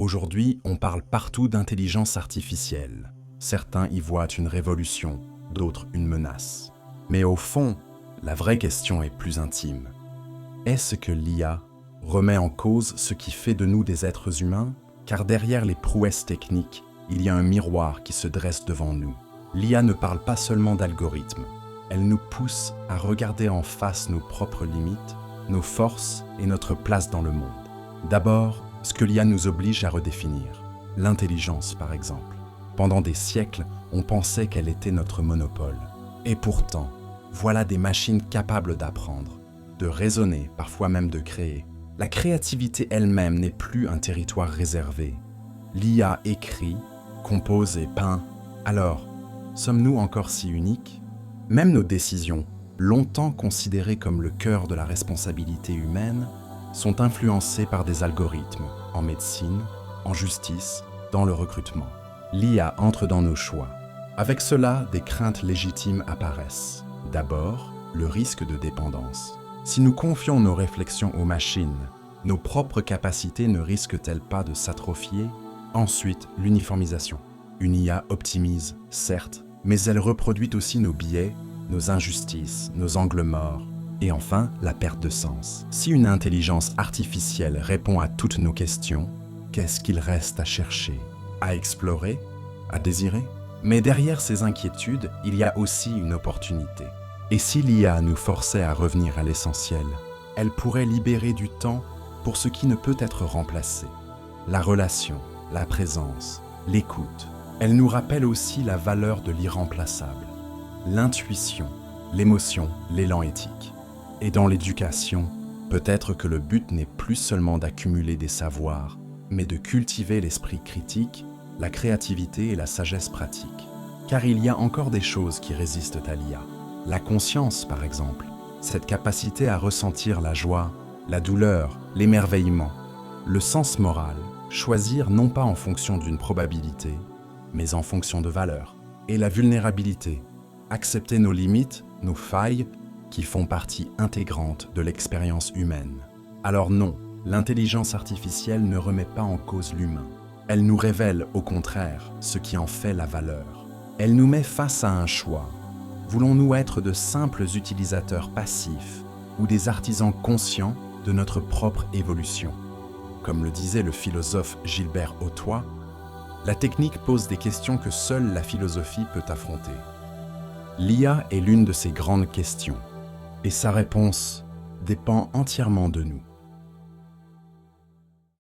Aujourd'hui, on parle partout d'intelligence artificielle. Certains y voient une révolution, d'autres une menace. Mais au fond, la vraie question est plus intime. Est-ce que l'IA remet en cause ce qui fait de nous des êtres humains? Car derrière les prouesses techniques, il y a un miroir qui se dresse devant nous. L'IA ne parle pas seulement d'algorithmes. Elle nous pousse à regarder en face nos propres limites, nos forces et notre place dans le monde. D'abord, ce que l'IA nous oblige à redéfinir. L'intelligence, par exemple. Pendant des siècles, on pensait qu'elle était notre monopole. Et pourtant, voilà des machines capables d'apprendre, de raisonner, parfois même de créer. La créativité elle-même n'est plus un territoire réservé. L'IA écrit, compose et peint. Alors, sommes-nous encore si uniques? Même nos décisions, longtemps considérées comme le cœur de la responsabilité humaine, sont influencées par des algorithmes, en médecine, en justice, dans le recrutement. L'IA entre dans nos choix. Avec cela, des craintes légitimes apparaissent. D'abord, le risque de dépendance. Si nous confions nos réflexions aux machines, nos propres capacités ne risquent-elles pas de s'atrophier? Ensuite, l'uniformisation. Une IA optimise, certes, mais elle reproduit aussi nos biais, nos injustices, nos angles morts. Et enfin, la perte de sens. Si une intelligence artificielle répond à toutes nos questions, qu'est-ce qu'il reste à chercher, à explorer, à désirer? Mais derrière ces inquiétudes, il y a aussi une opportunité. Et si l'IA nous forçait à revenir à l'essentiel, elle pourrait libérer du temps pour ce qui ne peut être remplacé. La relation, la présence, l'écoute. Elle nous rappelle aussi la valeur de l'irremplaçable, l'intuition, l'émotion, l'élan éthique. Et dans l'éducation, peut-être que le but n'est plus seulement d'accumuler des savoirs, mais de cultiver l'esprit critique, la créativité et la sagesse pratique. Car il y a encore des choses qui résistent à l'IA. La conscience, par exemple, cette capacité à ressentir la joie, la douleur, l'émerveillement, le sens moral, choisir non pas en fonction d'une probabilité, mais en fonction de valeurs. Et la vulnérabilité, accepter nos limites, nos failles, qui font partie intégrante de l'expérience humaine. Alors non, l'intelligence artificielle ne remet pas en cause l'humain. Elle nous révèle, au contraire, ce qui en fait la valeur. Elle nous met face à un choix. Voulons-nous être de simples utilisateurs passifs ou des artisans conscients de notre propre évolution? Comme le disait le philosophe Gilbert Ottois, la technique pose des questions que seule la philosophie peut affronter. L'IA est l'une de ces grandes questions, et sa réponse dépend entièrement de nous.